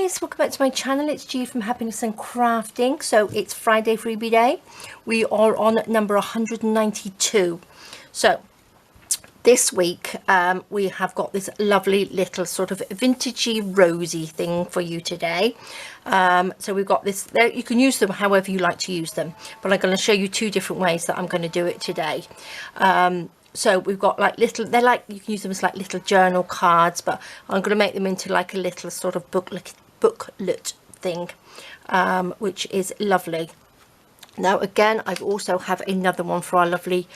guys, welcome back to my channel. It's G from Happiness and Crafting. So it's Friday freebie day. We are on number 192. So this week we have got this lovely little sort of vintagey rosy thing for you today. So we've got this there. You can use them however you like to use them, but I'm going to show you two different ways that I'm going to do it today. So we've got like little, they're like, you can use them as like little journal cards, but I'm going to make them into like a little sort of booklet thing, which is lovely. Now again, I also have another one for our lovely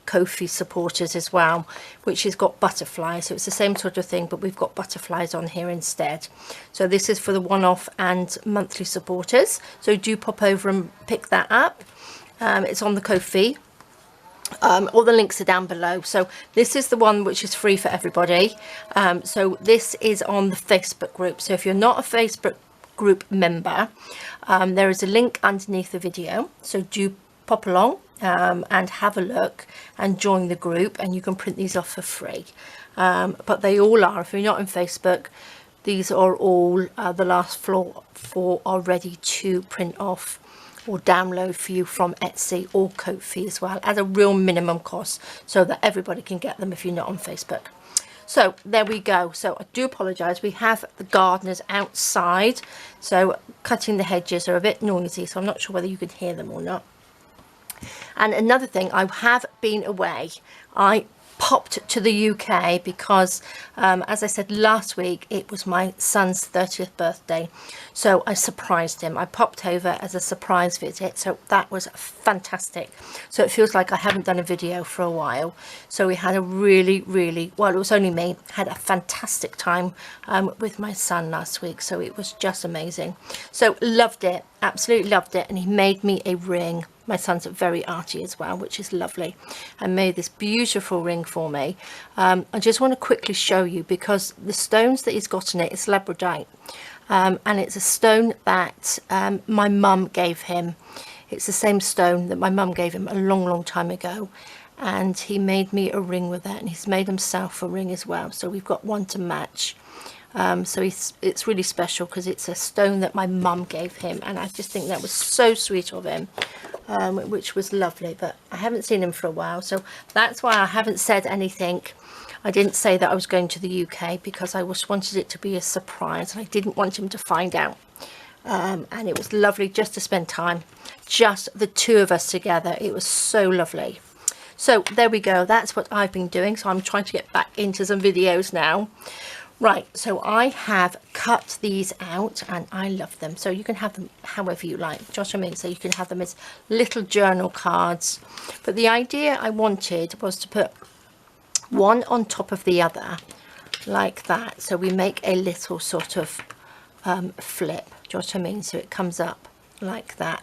Ko-fi supporters as well, which has got butterflies. So it's the same sort of thing, but we've got butterflies on here instead. So this is for the one-off and monthly supporters. So do pop over and pick that up. It's on the Ko-fi. All the links are down below. So this is the one which is free for everybody. So this is on the Facebook group. So if you're not a Facebook group member, there is a link underneath the video. So do pop along and have a look and join the group, and you can print these off for free. But they all are, if you're not on Facebook, these are all the last four are ready to print off or download for you from Etsy or Ko-fi as well, at a real minimum cost, so that everybody can get them if you're not on Facebook. So there we go. So I do apologize, we have the gardeners outside, so cutting the hedges are a bit noisy, so I'm not sure whether you can hear them or not. And another thing, I have been away. I popped to the UK because as I said last week, it was my son's 30th birthday, so I surprised him. I popped over as a surprise visit, so that was fantastic. So it feels like I haven't done a video for a while. So we had a really, well, it was only me, had a fantastic time with my son last week, so it was just amazing. So loved it, absolutely loved it. And he made me a ring. My son's very arty as well, which is lovely, and made this beautiful ring for me. I just want to quickly show you, because the stones that he's got in it is labradorite, and it's a stone that my mum gave him. It's the same stone that my mum gave him a long time ago, and he made me a ring with that, and he's made himself a ring as well. So we've got one to match. So it's really special because it's a stone that my mum gave him, and I just think that was so sweet of him. Which was lovely, but I haven't seen him for a while, so that's why I haven't said anything. I didn't say that I was going to the UK, because I just wanted it to be a surprise. I didn't want him to find out, and it was lovely just to spend time, just the two of us together. It was so lovely. So there we go, that's what I've been doing. So I'm trying to get back into some videos now. Right, so I have cut these out, and I love them. So you can have them however you like. Do you know what I mean? So you can have them as little journal cards. But the idea I wanted was to put one on top of the other, like that. So we make a little sort of flip. Do you know what I mean? So it comes up like that.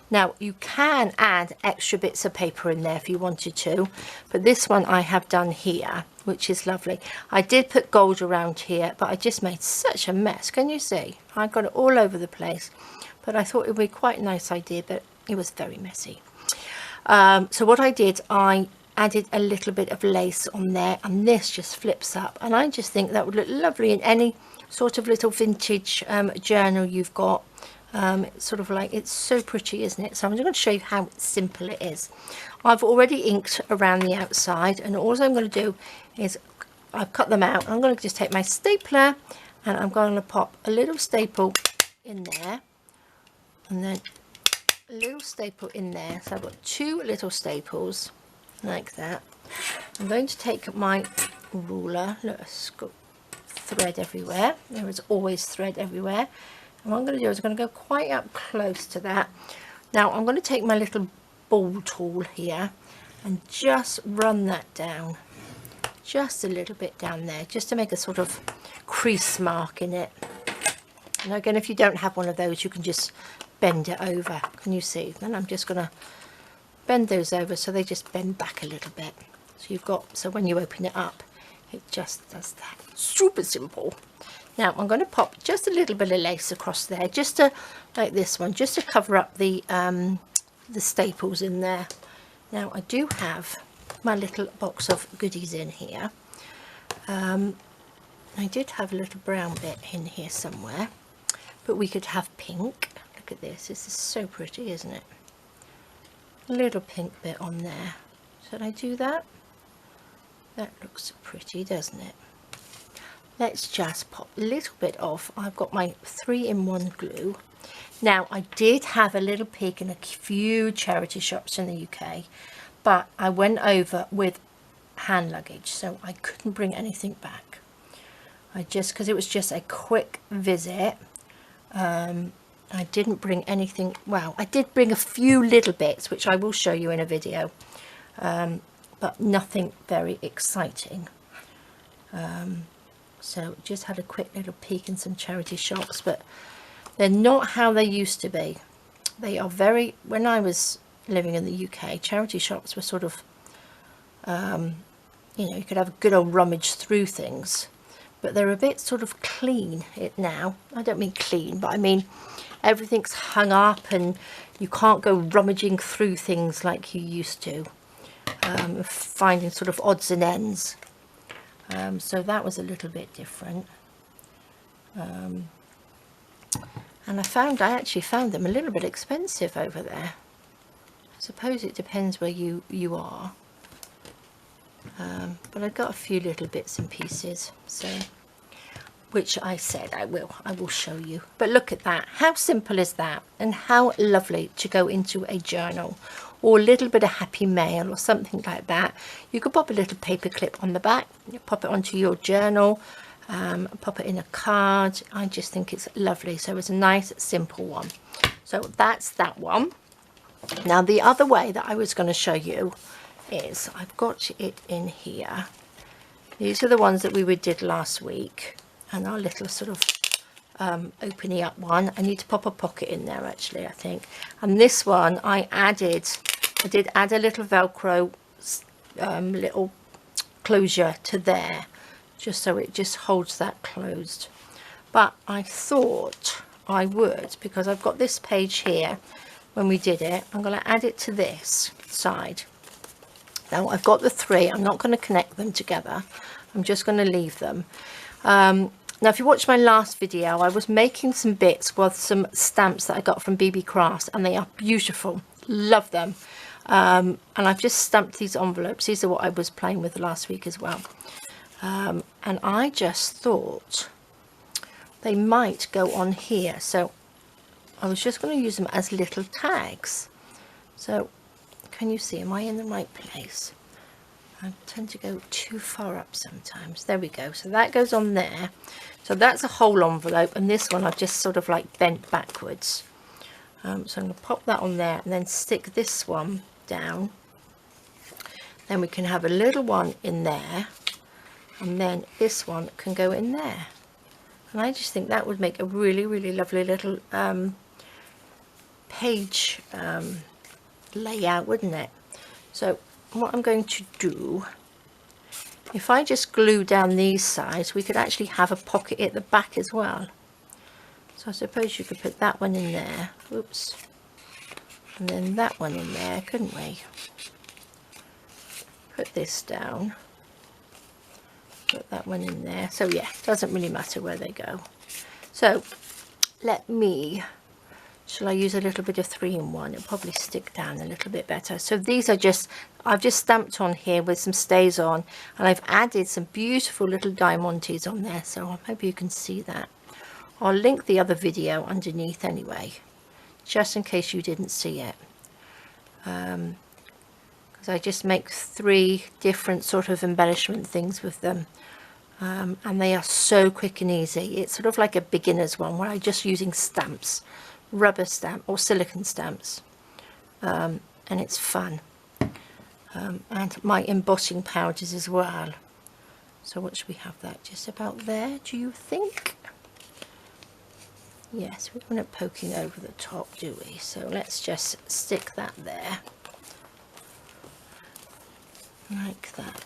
Now you can add extra bits of paper in there if you wanted to, but this one I have done here, which is lovely. I did put gold around here, but I just made such a mess. Can you see? I got it all over the place, but I thought it would be quite a nice idea, but it was very messy. So what I did, I added a little bit of lace on there, and this just flips up, and I just think that would look lovely in any sort of little vintage journal you've got. It's sort of like, it's so pretty, isn't it? So I'm just going to show you how simple it is. I've already inked around the outside, and all I'm going to do is I've cut them out. I'm going to just take my stapler, and I'm going to pop a little staple in there, and then a little staple in there. So I've got two little staples like that. I'm going to take my ruler. Look, it's got thread everywhere. There is always thread everywhere. And what I'm going to do is I'm going to go quite up close to that. Now I'm going to take my little ball tool here and just run that down, just a little bit down there, just to make a sort of crease mark in it. And again, if you don't have one of those, you can just bend it over. Can you see? Then I'm just going to bend those over so they just bend back a little bit. So you've got, so when you open it up, it just does that. Super simple. Now I'm going to pop just a little bit of lace across there, just to, like this one, just to cover up the staples in there. Now I do have my little box of goodies in here. I did have a little brown bit in here somewhere. but we could have pink. Look at this. This is so pretty, isn't it? A little pink bit on there. Should I do that? That looks pretty, doesn't it? Let's just pop a little bit off. I've got my 3-in-1 glue. Now, I did have a little peek in a few charity shops in the UK, but I went over with hand luggage, so I couldn't bring anything back. Because it was just a quick visit, I didn't bring anything. Well, I did bring a few little bits, which I will show you in a video, but nothing very exciting. So just had a quick little peek in some charity shops, but they're not how they used to be. They are very, when I was living in the UK, charity shops were sort of, you know, you could have a good old rummage through things, but they're a bit sort of clean now. I don't mean clean, but I mean everything's hung up and you can't go rummaging through things like you used to, finding sort of odds and ends. So that was a little bit different. And I actually found them a little bit expensive over there. I suppose it depends where you are. But I got a few little bits and pieces, so which I said I will show you. But look at that, how simple is that, and how lovely to go into a journal or a little bit of happy mail or something like that. You could pop a little paper clip on the back, you pop it onto your journal, pop it in a card. I just think it's lovely. So it's a nice simple one. So that's that one. Now the other way that I was going to show you is, I've got it in here. These are the ones that we did last week, and our little sort of opening up one. I need to pop a pocket in there actually, I think. And this one I did add a little Velcro little closure to there, just so it just holds that closed. But I thought I would, because I've got this page here when we did it, I'm going to add it to this side. Now I've got the 3, I'm not going to connect them together, I'm just going to leave them. Now if you watched my last video, I was making some bits with some stamps that I got from Beebeecraft, and they are beautiful, love them. And I've just stamped these envelopes. These are what I was playing with last week as well. And I just thought they might go on here, so I was just going to use them as little tags. So can you see, am I in the right place? I tend to go too far up sometimes. There we go. So that goes on there. So that's a whole envelope, and this one I've just sort of like bent backwards. So I'm going to pop that on there and then stick this one down. Then we can have a little one in there, and then this one can go in there. And I just think that would make a really, really lovely little page layout, wouldn't it? So what I'm going to do, if I just glue down these sides, we could actually have a pocket at the back as well. So I suppose you could put that one in there, oops, and then that one in there, couldn't we? Put this down, put that one in there. So yeah, doesn't really matter where they go. So let me, shall I use a little bit of 3-in-1? It'll probably stick down a little bit better. So these are just, I've just stamped on here with some stays on, and I've added some beautiful little diamantes on there, so maybe you can see that. I'll link the other video underneath anyway, just in case you didn't see it. Because I just make 3 different sort of embellishment things with them. And they are so quick and easy. It's sort of like a beginner's one where I'm just using stamps, rubber stamp or silicone stamps. And it's fun. And my embossing powders as well. So what should we have that just about there, do you think? Yes, we don't want it poking over the top, do we? So let's just stick that there. Like that.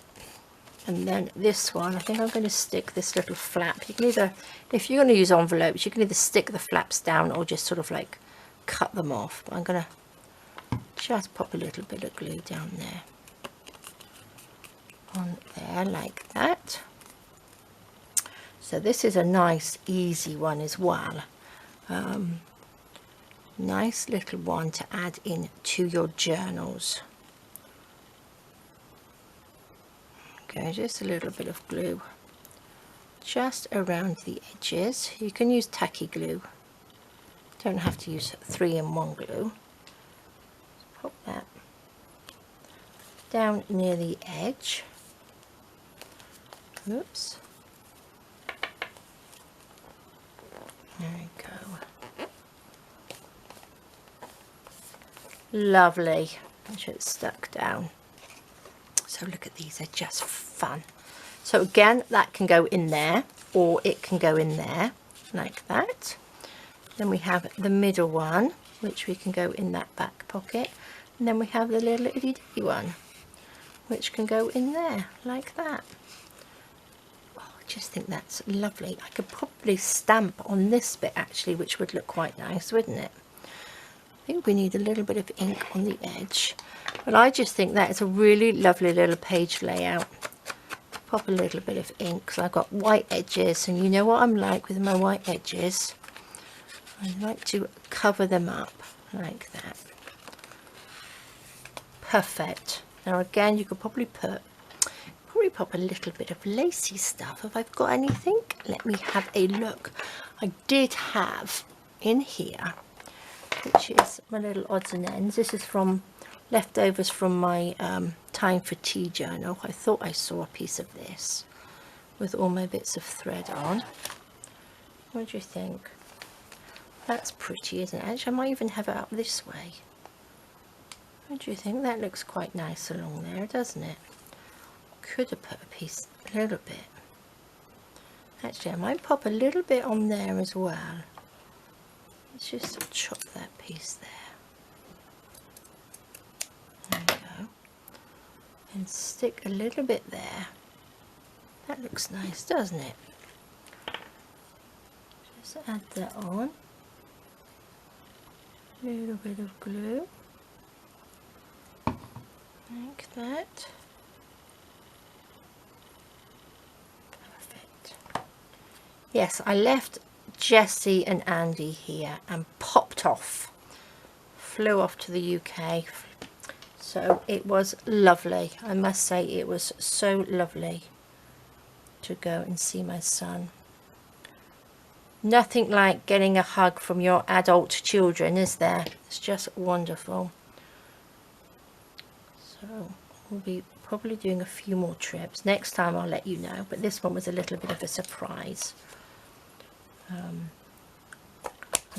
And then this one, I think I'm going to stick this little flap. You can either, if you're going to use envelopes, you can either stick the flaps down or just sort of like cut them off. But I'm going to just pop a little bit of glue down there. On there, like that. So this is a nice, easy one as well. Nice little one to add in to your journals. Okay, just a little bit of glue just around the edges. You can use tacky glue, don't have to use 3-in-1 glue. Pop that down near the edge. Oops. There we go. Lovely. Make sure it's stuck down. So look at these, they're just fun. So again, that can go in there, or it can go in there like that. Then we have the middle one, which we can go in that back pocket. And then we have the little itty bitty one, which can go in there like that. Oh, I just think that's lovely. I could probably stamp on this bit actually, which would look quite nice, wouldn't it? I think we need a little bit of ink on the edge, but I just think that is a really lovely little page layout. Pop a little bit of ink, because I've got white edges, and you know what I'm like with my white edges. I like to cover them up like that. Perfect. Now again, you could probably pop a little bit of lacy stuff. If I've got anything, let me have a look. I did have in here, which is my little odds and ends. This is from leftovers from my Time for Tea journal. I thought I saw a piece of this with all my bits of thread on. What do you think? That's pretty, isn't it? Actually, I might even have it up this way. What do you think? That looks quite nice along there, doesn't it? Could have put a piece, a little bit. Actually, I might pop a little bit on there as well. Let's just chop that piece there. There we go. And stick a little bit there. That looks nice, doesn't it? Just add that on. A little bit of glue. Like that. Perfect. Yes, I left Jessie and Andy here and popped off. Flew off to the UK. So it was lovely. I must say it was so lovely to go and see my son. Nothing like getting a hug from your adult children, is there? It's just wonderful. So we'll be probably doing a few more trips. Next time I'll let you know, but this one was a little bit of a surprise. And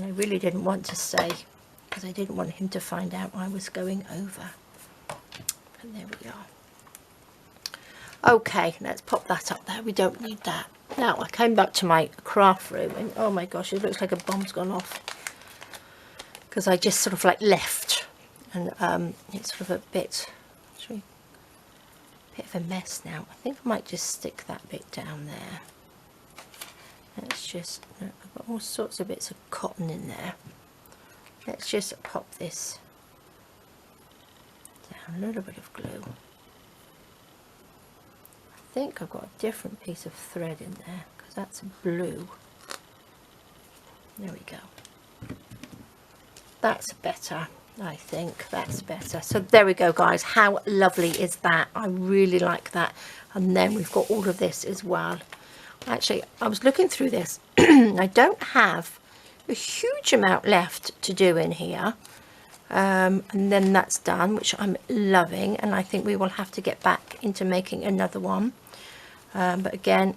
I really didn't want to say, because I didn't want him to find out I was going over. But there we are. Okay, let's pop that up there. We don't need that. Now, I came back to my craft room and oh my gosh, it looks like a bomb's gone off. Because I just sort of like left. And it's sort of a bit of a mess now. I think I might just stick that bit down there. Let's just, I've got all sorts of bits of cotton in there. Let's just pop this down, a little bit of glue. I think I've got a different piece of thread in there because that's blue. There we go. That's better. I think that's better. So there we go, guys. How lovely is that? I really like that. And then we've got all of this as well. Actually, I was looking through this. I don't have a huge amount left to do in here. And then that's done, which I'm loving. And I think we will have to get back into making another one. But again,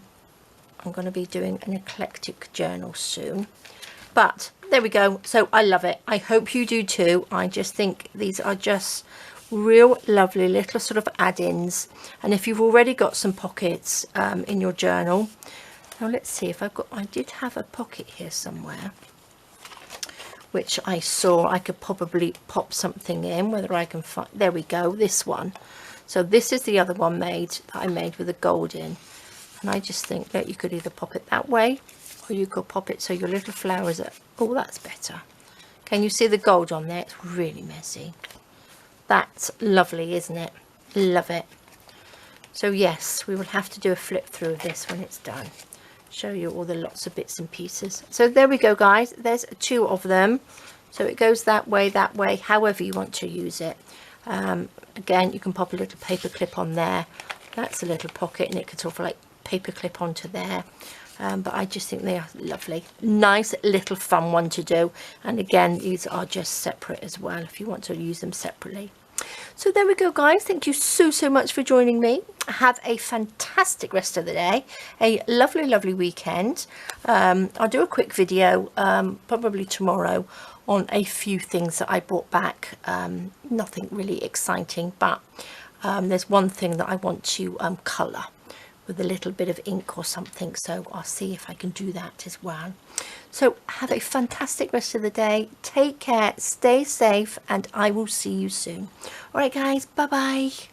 I'm going to be doing an eclectic journal soon. But there we go. So I love it. I hope you do too. I just think these are just real lovely little sort of add-ins. And if you've already got some pockets in your journal, now let's see if I've got, I did have a pocket here somewhere, which I saw I could probably pop something in, whether I can find, there we go, this one. So this is the other one that I made with the gold in. And I just think that you could either pop it that way, or you could pop it so your little flowers are, oh, that's better. Can you see the gold on there? It's really messy. That's lovely, isn't it? Love it. So yes, we will have to do a flip through of this when it's done. show you all the lots of bits and pieces. So there we go, guys. There's 2 of them. So it goes that way, however you want to use it. Again, you can pop a little paper clip on there. That's a little pocket, and it could sort of like paper clip onto there. But I just think they are lovely. Nice little fun one to do. And again, these are just separate as well if you want to use them separately. So there we go, guys. Thank you so much for joining me. Have a fantastic rest of the day, a lovely weekend. I'll do a quick video probably tomorrow on a few things that I brought back. Nothing really exciting, but there's one thing that I want to colour with a little bit of ink or something, so I'll see if I can do that as well. So have a fantastic rest of the day. Take care, stay safe, and I will see you soon. All right, guys, bye bye.